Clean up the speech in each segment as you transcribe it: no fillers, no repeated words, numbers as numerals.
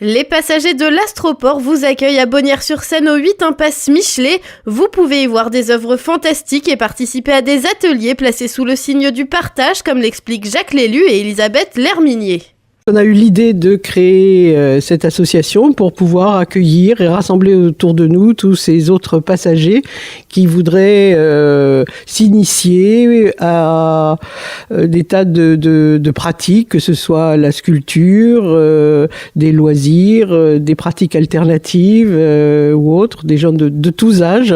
Les passagers de l'Astroport vous accueillent à Bonnières-sur-Seine au 8 impasse Michelet. Vous pouvez y voir des œuvres fantastiques et participer à des ateliers placés sous le signe du partage, comme l'expliquent Jacques Lélu et Elisabeth Lerminier. On a eu l'idée de créer cette association pour pouvoir accueillir et rassembler autour de nous tous ces autres passagers qui voudraient s'initier à des tas de pratiques, que ce soit la sculpture, des loisirs, des pratiques alternatives ou autres, des gens de tous âges,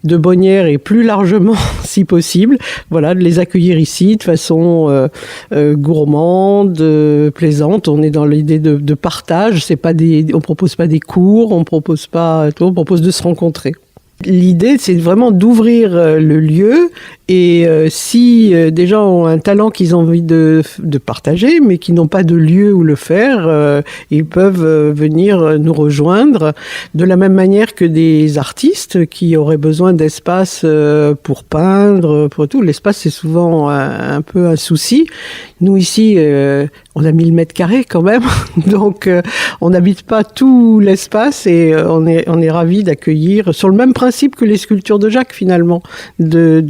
de Bonnières et plus largement si possible. Voilà, de les accueillir ici de façon gourmande, plaisante. On est dans l'idée de partage. On propose pas des cours, on propose de se rencontrer. L'idée, c'est vraiment d'ouvrir le lieu et si des gens ont un talent qu'ils ont envie de partager, mais qui n'ont pas de lieu où le faire, ils peuvent venir nous rejoindre de la même manière que des artistes qui auraient besoin d'espace pour peindre, pour tout. L'espace, c'est souvent un peu un souci. Nous, ici, on a 1000 mètres carrés quand même, donc on n'habite pas tout l'espace et on est ravis d'accueillir, sur le même principe que les sculptures de Jacques finalement, que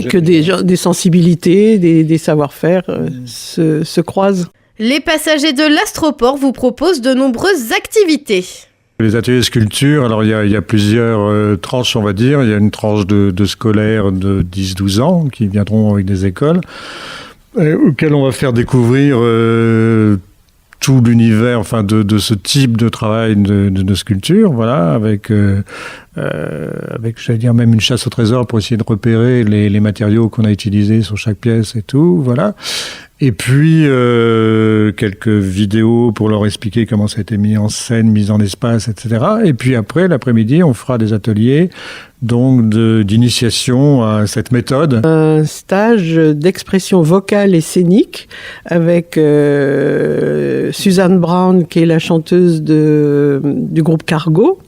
des sensibilités, des savoir-faire se croisent. Les passagers de l'Astroport vous proposent de nombreuses activités. Les ateliers de sculpture, alors il y a plusieurs tranches, on va dire. Il y a une tranche de scolaires de 10-12 ans qui viendront avec des écoles, auxquelles on va faire découvrir tout l'univers, enfin de ce type de travail de sculpture, voilà, avec j'allais dire même une chasse au trésor pour essayer de repérer les matériaux qu'on a utilisés sur chaque pièce et tout, voilà. Et puis quelques vidéos pour leur expliquer comment ça a été mis en scène, mis en espace, etc. Et puis après, l'après-midi, on fera des ateliers donc d'initiation à cette méthode. Un stage d'expression vocale et scénique avec Suzanne Brown, qui est la chanteuse du groupe Cargo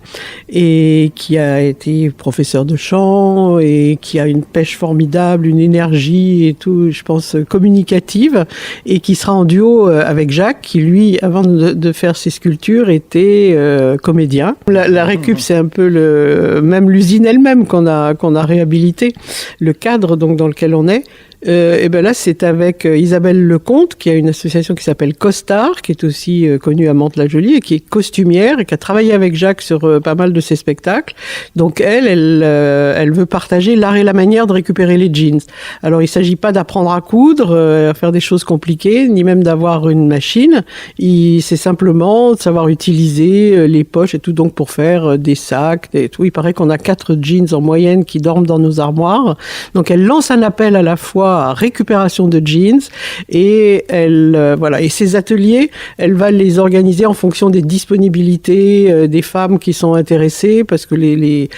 et qui a été professeure de chant et qui a une pêche formidable, une énergie et tout, je pense, communicative, et qui sera en duo avec Jacques, qui lui, avant de faire ses sculptures, était comédien. La récup, c'est un peu même l'usine elle-même qu'on a réhabilité, le cadre donc dans lequel on est. Et ben là, c'est avec Isabelle Lecomte, qui a une association qui s'appelle Costard, qui est aussi connue à Mantes-la-Jolie et qui est costumière et qui a travaillé avec Jacques sur pas mal de ses spectacles. Donc elle veut partager l'art et la manière de récupérer les jeans. Alors il s'agit pas d'apprendre à coudre, à faire des choses compliquées, ni même d'avoir une machine. C'est simplement de savoir utiliser les poches et tout, donc pour faire des sacs et tout. Il paraît qu'on a 4 jeans en moyenne qui dorment dans nos armoires. Donc elle lance un appel à la fois à récupération de jeans et et ces ateliers, elle va les organiser en fonction des disponibilités des femmes qui sont intéressées, parce que les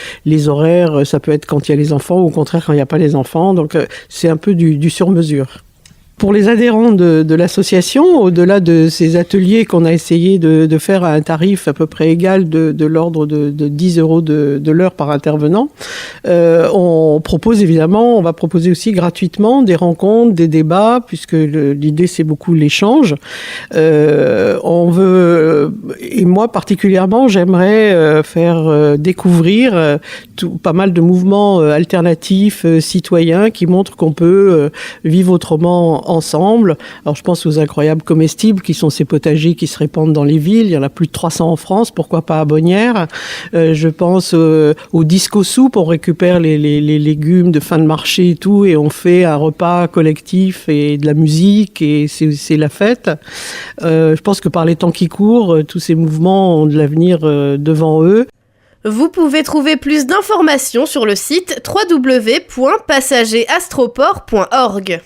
horaires, ça peut être quand il y a les enfants ou au contraire quand il n'y a pas les enfants, donc c'est un peu du sur-mesure. Pour les adhérents de l'association, au-delà de ces ateliers qu'on a essayé de faire à un tarif à peu près égal de l'ordre de 10 € de l'heure par intervenant, on va proposer aussi gratuitement des rencontres, des débats, puisque l'idée c'est beaucoup l'échange. Et moi particulièrement, j'aimerais faire découvrir pas mal de mouvements alternatifs, citoyens, qui montrent qu'on peut vivre autrement ensemble. Alors je pense aux incroyables comestibles qui sont ces potagers qui se répandent dans les villes. Il y en a plus de 300 en France, pourquoi pas à Bonnières. Je pense aux disco-soupes, on récupère les légumes de fin de marché et tout, et on fait un repas collectif et de la musique, et c'est la fête. Je pense que par les temps qui courent, tous ces mouvements ont de l'avenir devant eux. Vous pouvez trouver plus d'informations sur le site www.passagerastroport.org.